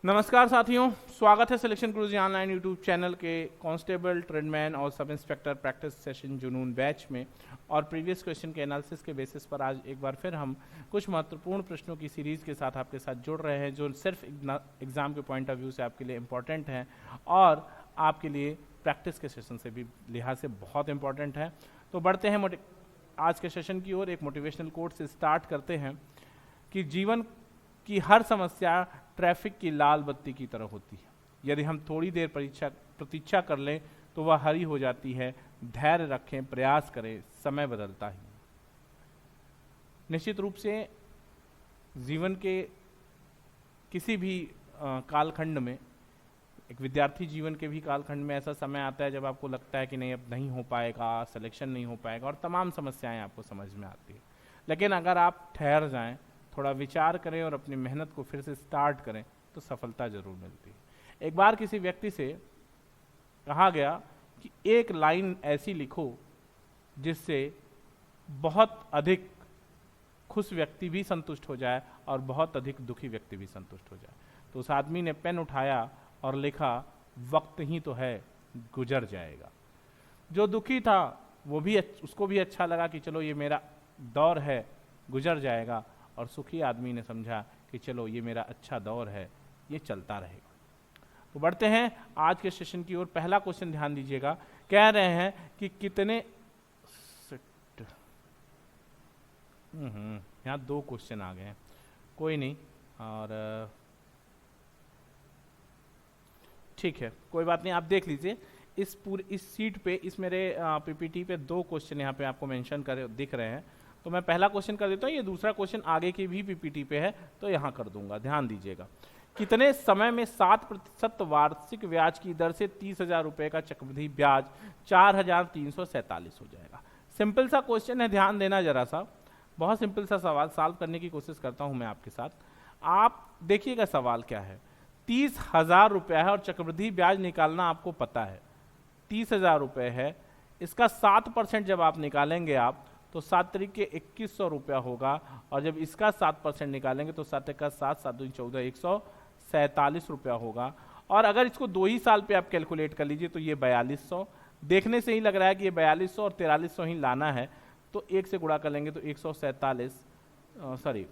नमस्कार साथियों, स्वागत है सिलेक्शन गुरुजी ऑनलाइन यूट्यूब चैनल के कांस्टेबल, ट्रेडमैन और सब इंस्पेक्टर प्रैक्टिस सेशन जुनून बैच में। और प्रीवियस क्वेश्चन के एनालिसिस के बेसिस पर आज एक बार फिर हम कुछ महत्वपूर्ण प्रश्नों की सीरीज़ के साथ आपके साथ जुड़ रहे हैं, जो सिर्फ एग्ज़ाम के पॉइंट ऑफ व्यू से आपके लिए इम्पॉर्टेंट हैं और आपके लिए प्रैक्टिस के सेशन से भी लिहाज से बहुत इंपॉर्टेंट है। तो बढ़ते हैं आज के सेशन की ओर। एक मोटिवेशनल कोट से स्टार्ट करते हैं कि जीवन की हर समस्या ट्रैफिक की लाल बत्ती की तरह होती है। यदि हम थोड़ी देर प्रतीक्षा कर लें तो वह हरी हो जाती है। धैर्य रखें, प्रयास करें, समय बदलता ही। निश्चित रूप से जीवन के किसी भी कालखंड में, एक विद्यार्थी जीवन के भी कालखंड में ऐसा समय आता है जब आपको लगता है कि नहीं, अब नहीं हो पाएगा, सिलेक्शन नहीं हो पाएगा और तमाम समस्याएं आपको समझ में आती है। लेकिन अगर आप ठहर जाएं, थोड़ा विचार करें और अपनी मेहनत को फिर से स्टार्ट करें तो सफलता जरूर मिलती है। एक बार किसी व्यक्ति से कहा गया कि एक लाइन ऐसी लिखो जिससे बहुत अधिक खुश व्यक्ति भी संतुष्ट हो जाए और बहुत अधिक दुखी व्यक्ति भी संतुष्ट हो जाए। तो उस आदमी ने पेन उठाया और लिखा, वक्त ही तो है, गुजर जाएगा। जो दुखी था वो भी उसको भी अच्छा लगा कि चलो ये मेरा दौर है, गुजर जाएगा। और सुखी आदमी ने समझा कि चलो ये मेरा अच्छा दौर है, ये चलता रहेगा। तो बढ़ते हैं आज के सेशन की ओर। पहला क्वेश्चन ध्यान दीजिएगा, कह रहे हैं कि कितने यहाँ दो क्वेश्चन आ गए हैं, कोई नहीं, और ठीक है, कोई बात नहीं, आप देख लीजिए। इस सीट पे, इस मेरे पीपीटी पे दो क्वेश्चन यहाँ पे आपको मेंशन करे दिख रहे हैं। तो मैं पहला क्वेश्चन कर देता हूँ, ये दूसरा क्वेश्चन आगे की भी पीपीटी पे है तो यहाँ कर दूंगा। ध्यान दीजिएगा, कितने समय में 7% वार्षिक ब्याज की दर से 30,000 रुपये का चक्रवृद्धि ब्याज 4,347 हो जाएगा। सिंपल सा क्वेश्चन है, ध्यान देना जरा सा। बहुत सिंपल सा सवाल सॉल्व करने की कोशिश करता हूँ मैं आपके साथ। आप देखिएगा सवाल क्या है। 30,000 रुपया है और चक्रवृद्धि ब्याज निकालना आपको पता है। 30,000 रुपये है, इसका 7% जब आप निकालेंगे आप तो 7 तरीके 2100 रुपया होगा। और जब इसका 7% निकालेंगे तो 7 का 7, 7 दूनी 14, 147 रुपया होगा। और अगर इसको 2 ही साल पे आप कैलकुलेट कर लीजिए तो ये 4200, देखने से ही लग रहा है कि ये 4200 और 4300 ही लाना है। तो 1 से गुणा कर लेंगे तो 147, सॉरी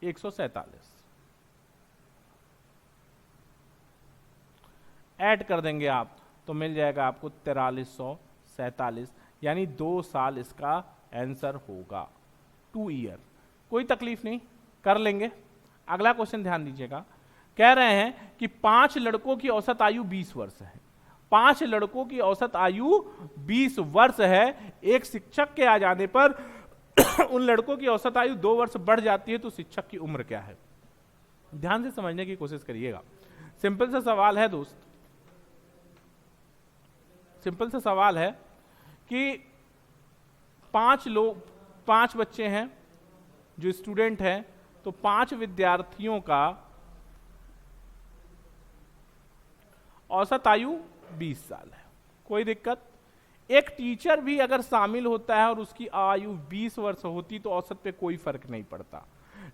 147 ऐड कर देंगे आप तो मिल जाएगा आपको 4347, यानी 2 साल इसका आंसर होगा, 2 ईयर। कोई तकलीफ नहीं, कर लेंगे। अगला क्वेश्चन ध्यान दीजिएगा, कह रहे हैं कि 5 लड़कों की औसत आयु 20 वर्ष है। 5 लड़कों की औसत आयु 20 वर्ष है। एक शिक्षक के आ जाने पर उन लड़कों की औसत आयु 2 वर्ष बढ़ जाती है, तो शिक्षक की उम्र क्या है? ध्यान से समझने की कोशिश करिएगा। सिंपल सा सवाल है दोस्त, सिंपल सा सवाल है कि 5 बच्चे हैं जो स्टूडेंट हैं, तो 5 विद्यार्थियों का औसत आयु 20 साल है। कोई दिक्कत? एक टीचर भी अगर शामिल होता है और उसकी आयु 20 वर्ष होती तो औसत पे कोई फर्क नहीं पड़ता।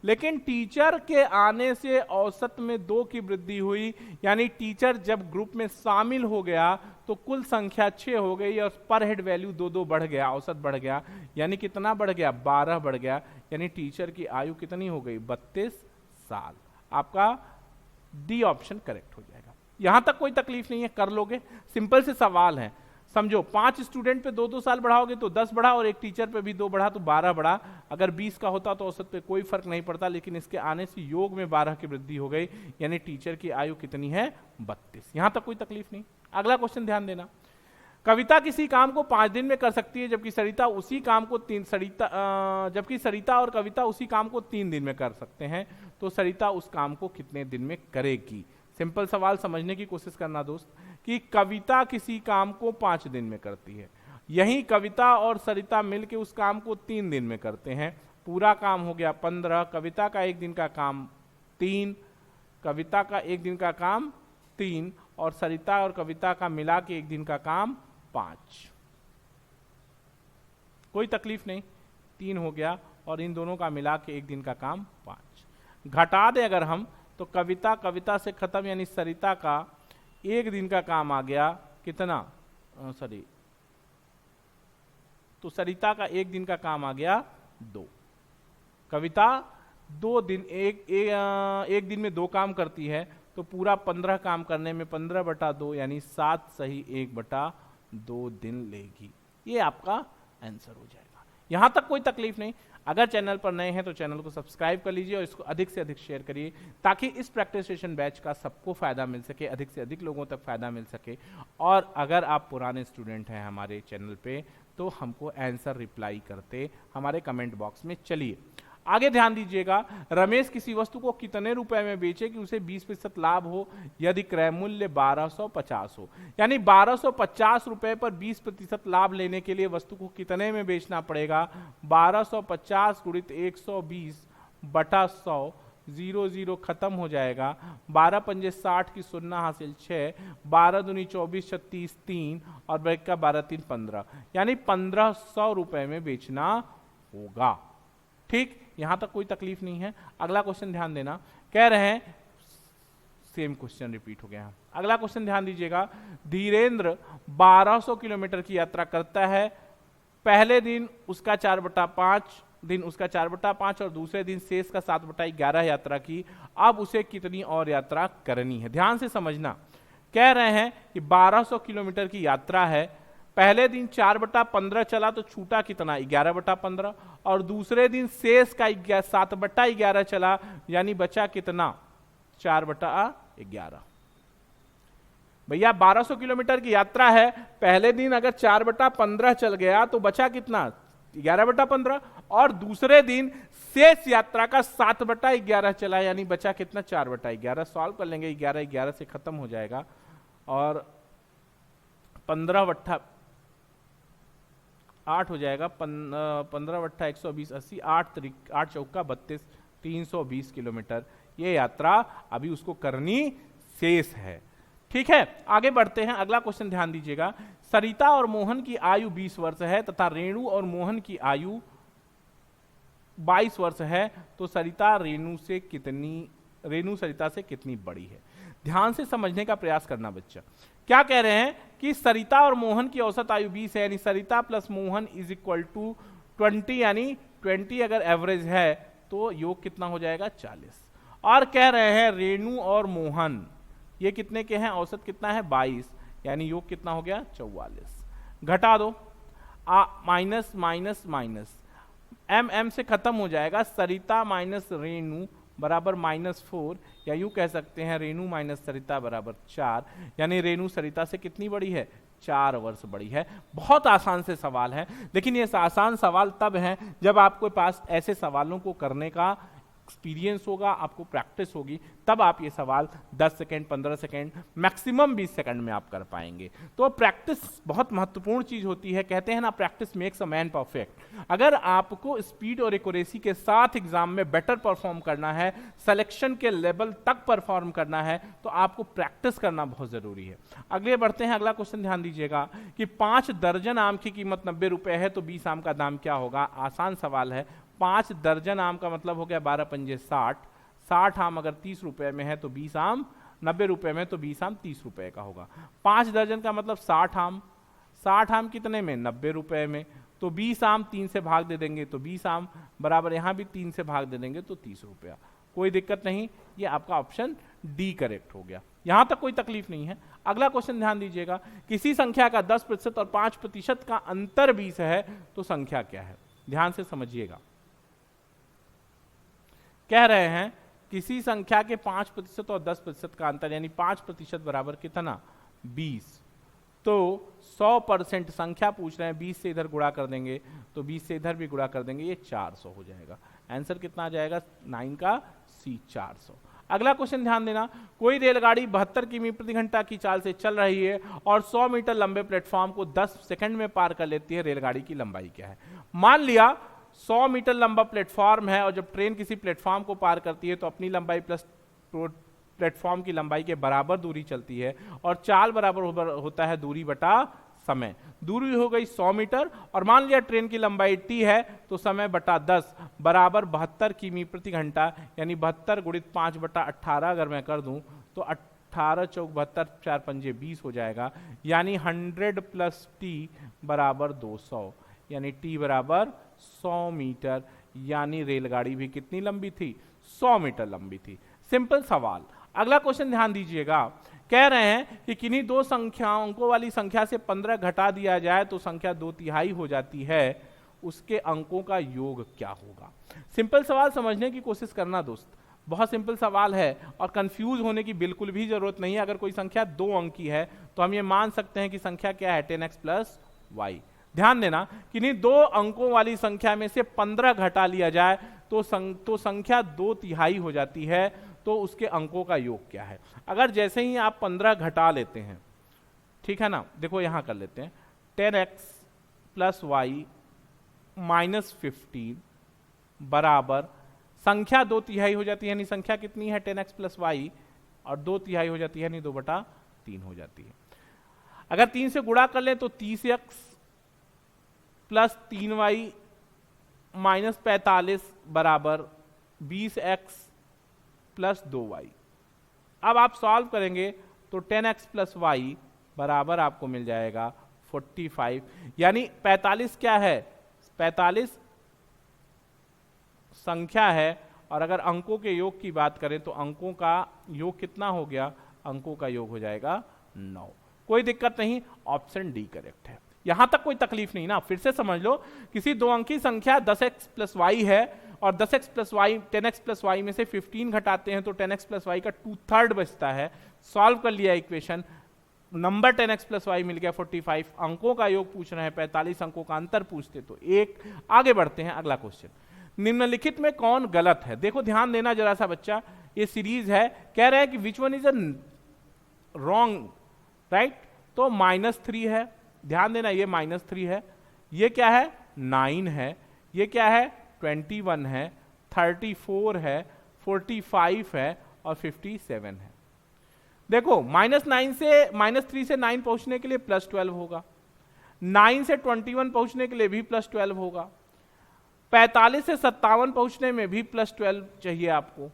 लेकिन टीचर के आने से औसत में 2 की वृद्धि हुई, यानी टीचर जब ग्रुप में शामिल हो गया तो कुल संख्या 6 हो गई और पर हेड वैल्यू 2 बढ़ गया, औसत बढ़ गया। यानी कितना बढ़ गया? 12 बढ़ गया। यानी टीचर की आयु कितनी हो गई? 32 साल। आपका डी ऑप्शन करेक्ट हो जाएगा। यहां तक कोई तकलीफ नहीं है, कर लोगे। सिंपल से सवाल है, समझो। 5 स्टूडेंट पे 2 साल बढ़ाओगे तो 10 बढ़ा, और एक टीचर पे भी 2 बढ़ा तो 12 बढ़ा। अगर 20 का होता तो औसत पे कोई फर्क नहीं पड़ता, लेकिन इसके आने से योग में 12 की वृद्धि हो गई, यानी टीचर की आयु कितनी है? 32। यहां तक कोई तकलीफ नहीं। अगला क्वेश्चन ध्यान देना, कविता किसी काम को 5 दिन में कर सकती है, जबकि सरिता और कविता उसी काम को 3 दिन में कर सकते हैं, तो सरिता उस काम को कितने दिन में करेगी? सिंपल सवाल, समझने की कोशिश करना दोस्त, कि कविता किसी काम को 5 दिन में करती है, यही कविता और सरिता मिलके उस काम को 3 दिन में करते हैं। पूरा काम हो गया 15, कविता का 1 दिन का काम 3, कविता का 1 दिन का काम 3, और सरिता और कविता का मिला के 1 दिन का काम 5। कोई तकलीफ नहीं, 3 हो गया और इन दोनों का मिला के एक दिन का काम 5। घटा दे अगर हम तो कविता से खत्म यानी सरिता का एक दिन का काम आ गया कितना, तो सरिता का एक दिन का काम आ गया 2। कविता 2 दिन एक दिन में 2 काम करती है, तो पूरा 15 काम करने में 15/2 यानी 7 सही 1/2 दिन लेगी। ये आपका आंसर हो जाएगा। यहां तक कोई तकलीफ नहीं। अगर चैनल पर नए हैं तो चैनल को सब्सक्राइब कर लीजिए और इसको अधिक से अधिक शेयर करिए, ताकि इस प्रैक्टिस सेशन बैच का सबको फायदा मिल सके, अधिक से अधिक लोगों तक फायदा मिल सके। और अगर आप पुराने स्टूडेंट हैं हमारे चैनल पे तो हमको आंसर रिप्लाई करते हमारे कमेंट बॉक्स में चलिए। आगे ध्यान दीजिएगा, रमेश किसी वस्तु को कितने रुपए में बेचे कि उसे 20% लाभ हो यदि क्रय मूल्य 1250 हो। यानी 1250 रुपए पर 20% लाभ लेने के लिए वस्तु को कितने में बेचना पड़ेगा। 1250 गुणित 120/100, 0 खत्म हो जाएगा। 12 पंजे 60 की 0 हासिल 6, 12 दूनी 24 36 3 और ब्रेक का 12 3 15, यानी 1500 रुपए में बेचना होगा। ठीक, यहां तक कोई तकलीफ नहीं है। अगला क्वेश्चन ध्यान देना, कह रहे हैं सेम क्वेश्चन रिपीट हो गया। अगला क्वेश्चन ध्यान दीजिएगा, धीरेन्द्र 1200 किलोमीटर की यात्रा करता है। पहले दिन उसका 4/5 और दूसरे दिन शेष का 7/11 यात्रा की। अब उसे कितनी और यात्रा करनी है। ध्यान से समझना, कह रहे हैं कि 1200 किलोमीटर की यात्रा है। पहले दिन 4/15 चला तो छूटा कितना 11/15, और दूसरे दिन शेष का 7/11 चला, यानी बचा कितना 4/11। भैया 1200 किलोमीटर की यात्रा है, पहले दिन अगर 4/15 चल गया तो बचा कितना 11/15, और दूसरे दिन शेष यात्रा का 7/11 चला, यानी बचा कितना 4/11। सॉल्व कर लेंगे, 11 से खत्म हो जाएगा और 15/8 हो जाएगा। 15/120 80, 8 चौका 32, 320 किलोमीटर ये यात्रा अभी उसको करनी शेष है। ठीक है, आगे बढ़ते हैं। अगला क्वेश्चन ध्यान दीजिएगा, सरिता और मोहन की आयु 20 वर्ष है तथा रेणु और मोहन की आयु 22 वर्ष है, तो सरिता रेणु सरिता से कितनी बड़ी है। ध्यान से समझने का प्रयास करना बच्चा। क्या कह रहे हैं कि सरिता और मोहन की औसत आयु 20 है, यानी Sarita plus Mohan is equal to 20, यानी 20 अगर एवरेज है तो योग कितना हो जाएगा 40। और कह रहे हैं रेणु और मोहन ये कितने के हैं, औसत कितना है 22, यानी योग कितना हो गया 44। घटा दो, माइनस माइनस माइनस, एम से खत्म हो जाएगा। सरिता माइनस रेणु बराबर -4, या यूं कह सकते हैं रेणु माइनस सरिता बराबर 4, यानी रेणु सरिता से कितनी बड़ी है 4 वर्ष बड़ी है। बहुत आसान से सवाल है, लेकिन ये आसान सवाल तब है जब आपके पास ऐसे सवालों को करने का एक्सपीरियंस होगा, आपको प्रैक्टिस होगी, तब आप ये सवाल 10 सेकंड 15 सेकंड मैक्सिमम 20 सेकंड में आप कर पाएंगे। तो प्रैक्टिस बहुत महत्वपूर्ण चीज होती है। कहते हैं ना, practice makes a man perfect. अगर आपको स्पीड और एक्यूरेसी के साथ एग्जाम में बेटर परफॉर्म करना है, सिलेक्शन के लेवल तक परफॉर्म करना है, तो आपको प्रैक्टिस करना बहुत जरूरी है। अगले बढ़ते हैं, अगला क्वेश्चन ध्यान दीजिएगा कि 5 दर्जन आम की कीमत 90 रुपए है, तो 20 आम का दाम क्या होगा। आसान सवाल है। 5 दर्जन आम का मतलब हो गया 12 पंजे 60, 60 आम अगर 30 रुपए में है तो 20 आम 90 रुपए में, तो 20 आम 30 रुपए का होगा। 5 दर्जन का मतलब 60 आम, 60 आम कितने में 90 रुपए में, तो 20 आम 3 से भाग दे देंगे तो 20 आम बराबर, यहां भी 3 से भाग दे देंगे तो 30 रुपया। कोई दिक्कत नहीं, ये आपका ऑप्शन डी करेक्ट हो गया। यहां तक कोई तकलीफ नहीं है। अगला क्वेश्चन ध्यान दीजिएगा, किसी संख्या का 10% और 5% का अंतर 20 है, तो संख्या क्या है। ध्यान से समझिएगा, कह रहे हैं किसी संख्या के 5% और 10% का अंतर, यानी 5% बराबर कितना 20, तो 100% संख्या पूछ रहे हैं, 20 से इधर गुणा कर देंगे तो 20 से इधर भी गुणा कर देंगे, ये 400 हो जाएगा। आंसर कितना आ जाएगा 9 का सी 400। अगला क्वेश्चन ध्यान देना, कोई रेलगाड़ी 72 किमी प्रति घंटा की चाल से चल रही है और 100 मीटर लंबे प्लेटफॉर्म को 10 सेकंड में पार कर लेती है। रेलगाड़ी की लंबाई क्या है। मान लिया 100 मीटर लंबा प्लेटफॉर्म है, और जब ट्रेन किसी प्लेटफॉर्म को पार करती है तो अपनी लंबाई प्लस प्लेटफॉर्म की लंबाई के बराबर दूरी चलती है, और चाल बराबर होता है दूरी बटा समय, दूरी हो गई 100 मीटर, और मान लिया ट्रेन की लंबाई t है, तो समय बटा 10 बराबर 72 किमी प्रति घंटा, यानी 72 गुणित 5 बटा 18 अगर मैं कर दूं तो 18 चौक 72, 4 पंजे 20 हो जाएगा, यानी 100 प्लस t बराबर 200, यानी t बराबर 100 मीटर, यानी रेलगाड़ी भी कितनी लंबी थी? 100 मीटर लंबी थी। सिंपल सवाल। अगला क्वेश्चन ध्यान दीजिएगा, कह रहे हैं कि किन्हीं दो संख्याओं अंकों वाली संख्या से 15 घटा दिया जाए तो संख्या 2/3 हो जाती है, उसके अंकों का योग क्या होगा? सिंपल सवाल समझने की कोशिश करना दोस्त, बहुत सिंपल सवाल है और कंफ्यूज होने की बिल्कुल भी जरूरत नहीं है। अगर कोई संख्या 2 अंक की है तो हम ये मान सकते हैं कि संख्या क्या है? 10x plus Y. ध्यान देना, किन्हीं 2 अंकों वाली संख्या में से 15 घटा लिया जाए तो संख्या 2/3 हो जाती है, तो उसके अंकों का योग क्या है? अगर जैसे ही आप 15 घटा लेते हैं, ठीक है ना, देखो यहां कर लेते हैं, 10x प्लस वाई माइनस 15 बराबर संख्या 2/3 हो जाती है, यानी संख्या कितनी है? 10x प्लस वाई, और 2/3 हो जाती है, यानी 2/3 हो जाती है। अगर 3 से गुणा कर ले तो 30x प्लस 3y माइनस 45 बराबर 20x प्लस 2y। अब आप सॉल्व करेंगे तो 10x प्लस वाई बराबर आपको मिल जाएगा 45, यानी 45 क्या है? 45 संख्या है, और अगर अंकों के योग की बात करें तो अंकों का योग कितना हो गया? अंकों का योग हो जाएगा 9। कोई दिक्कत नहीं, ऑप्शन डी करेक्ट है। यहां तक कोई तकलीफ नहीं ना। फिर से समझ लो, किसी 2 अंकी संख्या 10x प्लस वाई है, और 10x plus Y 10x plus Y में से 15 घटाते हैं तो 10x प्लस वाई का 2/3 बचता है। सॉल्व कर लिया equation, number 10x plus y मिल गया 45। अंकों का योग पूछ रहे हैं, 45 अंकों का अंतर पूछते तो 1। आगे बढ़ते हैं, अगला क्वेश्चन, निम्नलिखित में कौन गलत है? देखो ध्यान देना जरा सा बच्चा, ये सीरीज है, कह रहा है कि which one is a wrong, right? तो -3 है, ध्यान देना, ये -3 है, ये क्या है? 9 है, ये क्या है? 21 है, 34 है, 45 है, और 57 है। देखो -3 से 9 पहुंचने के लिए +12 होगा, 9 से 21 पहुंचने के लिए भी +12 होगा, 45 से 57 पहुंचने में भी +12 चाहिए आपको।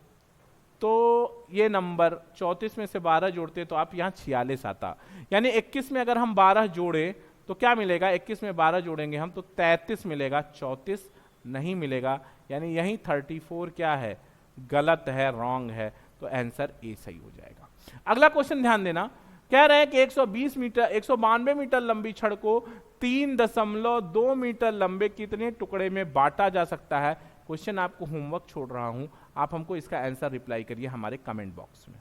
तो ये नंबर 34 में से 12 जोड़ते तो आप यहाँ 46 आता, यानी 21 में अगर हम 12 जोड़े तो क्या मिलेगा? 21 में 12 जोड़ेंगे हम तो 33 मिलेगा, 34 नहीं मिलेगा, यानी यही 34 क्या है? गलत है, रॉन्ग है, तो आंसर ए सही हो जाएगा। अगला क्वेश्चन ध्यान देना, कह रहे हैं कि 192 मीटर लंबी छड़ को 3.2 मीटर लंबे कितने टुकड़े में बांटा जा सकता है? क्वेश्चन आपको होमवर्क छोड़ रहा हूं, आप हमको इसका आंसर रिप्लाई करिए हमारे कमेंट बॉक्स में,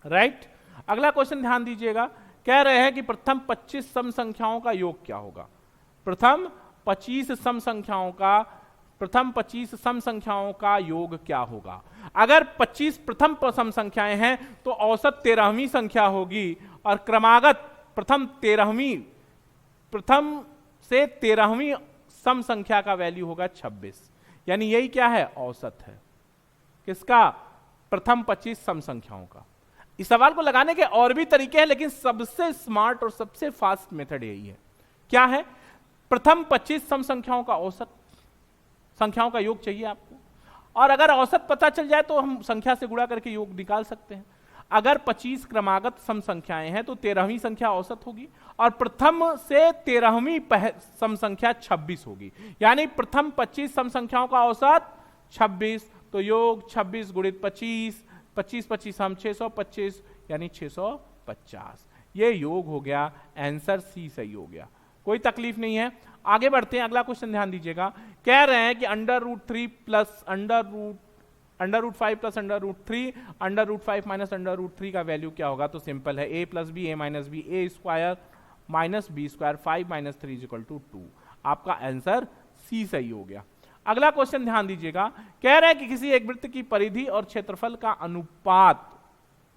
राइट? अगला क्वेश्चन ध्यान दीजिएगा, कह रहे हैं कि प्रथम 25 सम संख्याओं का योग क्या होगा? प्रथम 25 सम संख्याओं का योग क्या होगा? अगर 25 प्रथम सम संख्याएं हैं तो औसत 13वीं संख्या होगी, और क्रमागत प्रथम से 13वीं सम संख्या का वैल्यू होगा 26, यानी यही क्या है? औसत है किसका? प्रथम 25 सम संख्याओं का। इस सवाल को लगाने के और भी तरीके हैं, लेकिन सबसे स्मार्ट और सबसे फास्ट मेथड यही है। क्या है? प्रथम 25 सम संख्याओं का औसत संख्याओं का योग चाहिए आपको, और अगर औसत पता चल जाए तो हम संख्या से गुणा करके योग निकाल सकते हैं। अगर 25 क्रमागत सम संख्याएं हैं तो 13वीं संख्या औसत होगी, और प्रथम से 13वीं सम संख्या 26 होगी, यानी प्रथम 25 सम संख्याओं का औसत 26, तो योग 26 गुणित 25, 25 हम 625, यानी 650। ये योग हो गया, आंसर सी सही हो गया, कोई तकलीफ नहीं है। आगे बढ़ते हैं, अगला क्वेश्चन ध्यान दीजिएगा, कह रहे हैं कि √3 प्लस √5 प्लस √3 √5 माइनस √3 का वैल्यू क्या होगा? तो सिंपल है, a plus B a minus B a square minus B square 5 minus 3 = 2। आपका आंसर सी सही हो गया। अगला क्वेश्चन ध्यान दीजिएगा, कह रहा है कि किसी एक वृत्त की परिधि और क्षेत्रफल का अनुपात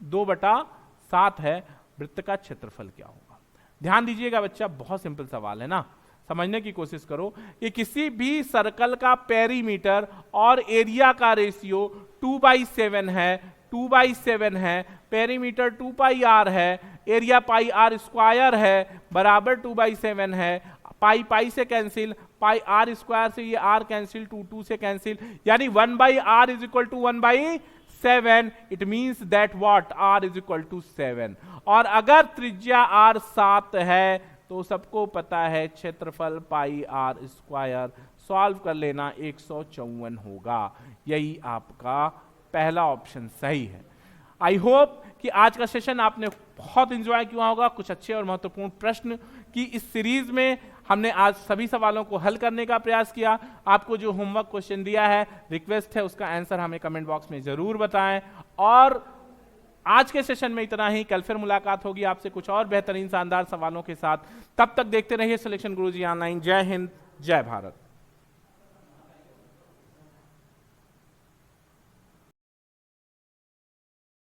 2/7 है, वृत्त का क्षेत्रफल क्या होगा? ध्यान दीजिएगा बच्चा, बहुत सिंपल सवाल है ना, समझने की कोशिश करो। कि किसी भी सर्कल का पेरीमीटर और एरिया का रेशियो 2/7 है, 2/7 है, पेरीमीटर 2πr है, एरिया पाई आर स्क्वायर है बराबर 2/7 है, पाई पाई से कैंसिल, पाई आर स्क्वायर से ये आर कैंसिल, 2 से कैंसिल, यानी 1/r is equal to 1/7। It means that what r is equal to 7। और अगर त्रिज्या r 7 है तो सबको पता है क्षेत्रफल पाई आर स्क्वायर, सॉल्व कर लेना 154 होगा। यही आपका पहला ऑप्शन सही है। आई होप कि आज का सेशन आपने बहुत एंजॉय किया होगा। कुछ अच्छे और महत्वपूर्ण प्रश्न की इस सीरीज में हमने आज सभी सवालों को हल करने का प्रयास किया। आपको जो होमवर्क क्वेश्चन दिया है, रिक्वेस्ट है उसका आंसर हमें कमेंट बॉक्स में जरूर बताएं। और आज के सेशन में इतना ही। कल फिर मुलाकात होगी आपसे कुछ और बेहतरीन शानदार सवालों के साथ। तब तक देखते रहिए सिलेक्शन गुरुजी ऑनलाइन। जय हिंद, जय भारत।